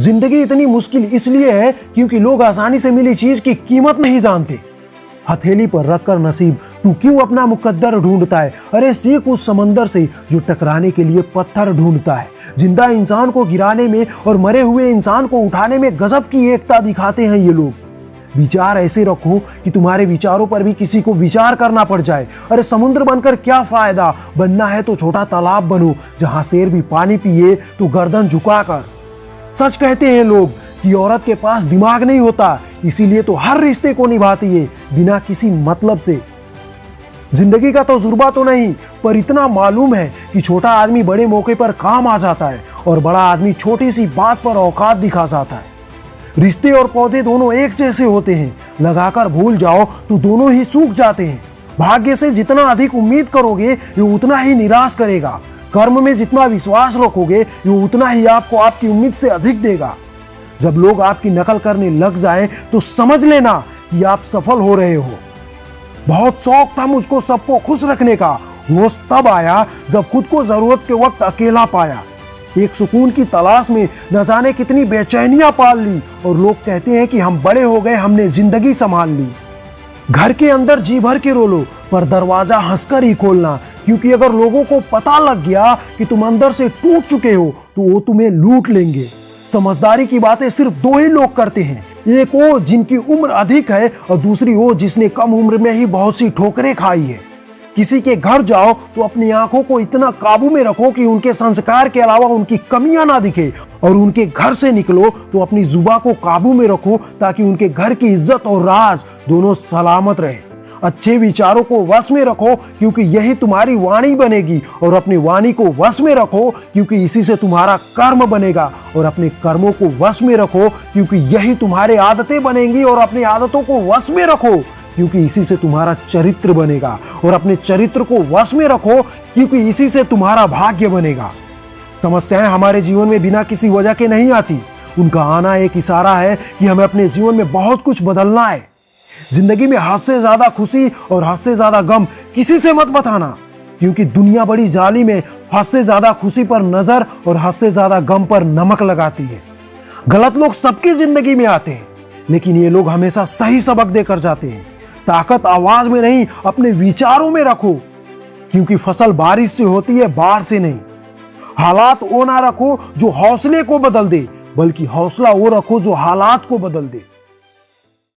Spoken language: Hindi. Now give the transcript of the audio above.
जिंदगी इतनी मुश्किल इसलिए है क्योंकि लोग आसानी से मिली चीज की कीमत नहीं जानते। हथेली पर रखकर नसीब तू क्यों अपना मुकद्दर ढूंढता है? अरे सीख उस समंदर से जो टकराने के लिए पत्थर ढूंढता है। जिंदा इंसान को गिराने में और मरे हुए इंसान को उठाने में गजब की एकता दिखाते हैं ये लोग। विचार ऐसे रखो कि तुम्हारे विचारों पर भी किसी को विचार करना पड़ जाए। अरे समुद्र बनकर क्या फायदा, बनना है तो छोटा तालाब बनो जहां शेर भी पानी पिए तो गर्दन झुकाकर। सच कहते हैं लोग कि औरत के पास दिमाग नहीं होता, इसीलिए तो हर रिश्ते को निभाती है बिना किसी मतलब से। जिंदगी का तजुर्बा तो नहीं, पर इतना मालूम है कि छोटा आदमी बड़े मौके पर काम आ जाता है और बड़ा आदमी छोटी सी बात पर औकात दिखा जाता है। रिश्ते और पौधे दोनों एक जैसे होते हैं, लगाकर भूल जाओ तो दोनों ही सूख जाते हैं। भाग्य से जितना अधिक उम्मीद करोगे ये उतना ही निराश करेगा। कर्म में जितना विश्वास रखोगे ये उतना ही आपको आपकी उम्मीद से अधिक देगा। जब लोग आपकी नकल करने लग जाएं तो समझ लेना कि आप सफल हो रहे हो। बहुत शौक था मुझको सबको खुश रखने का, होश तब आया जब खुद को जरूरत के वक्त अकेला पाया। एक सुकून की तलाश में न जाने कितनी बेचैनियां पाल ली और लोग कहते हैं कि हम बड़े हो गए, हमने जिंदगी संभाल ली। घर के अंदर जी भर के रो लो पर दरवाजा हंसकर ही खोलना, क्योंकि अगर लोगों को पता लग गया कि तुम अंदर से टूट चुके हो तो वो तुम्हें लूट लेंगे। समझदारी की बातें सिर्फ दो ही लोग करते हैं, एक वो जिनकी उम्र अधिक है और दूसरी वो जिसने कम उम्र में ही बहुत सी ठोकरें खाई है। किसी के घर जाओ तो अपनी आंखों को इतना काबू में रखो कि उनके संस्कार के अलावा उनकी कमियां ना दिखे, और उनके घर से निकलो तो अपनी जुबान को काबू में रखो ताकि उनके घर की इज्जत और राज दोनों सलामत रहे। अच्छे विचारों को वश में रखो क्योंकि यही तुम्हारी वाणी बनेगी, और अपनी वाणी को वश में रखो क्योंकि इसी से तुम्हारा कर्म बनेगा, और अपने कर्मों को वश में रखो क्योंकि यही तुम्हारे आदतें बनेंगी, और अपनी आदतों को वश में रखो क्योंकि इसी से तुम्हारा चरित्र बनेगा, और अपने चरित्र को वश में रखो क्योंकि इसी से तुम्हारा भाग्य बनेगा। समस्याएं हमारे जीवन में बिना किसी वजह के नहीं आती, उनका आना एक इशारा है कि हमें अपने जीवन में बहुत कुछ बदलना है। जिंदगी में हद से ज्यादा खुशी और हद से ज्यादा गम किसी से मत बताना, क्योंकि दुनिया बड़ी जालिम है, हद से ज्यादा खुशी पर नजर और हद से ज्यादा गम पर नमक लगाती है। गलत लोग सबकी जिंदगी में आते हैं, लेकिन ये लोग हमेशा सही सबक देकर जाते हैं। ताकत आवाज में नहीं, अपने विचारों में रखो, क्योंकि फसल बारिश से होती है, बाढ़ से नहीं। हालात वो ना रखो जो हौसले को बदल दे, बल्कि हौसला वो रखो जो हालात को बदल दे।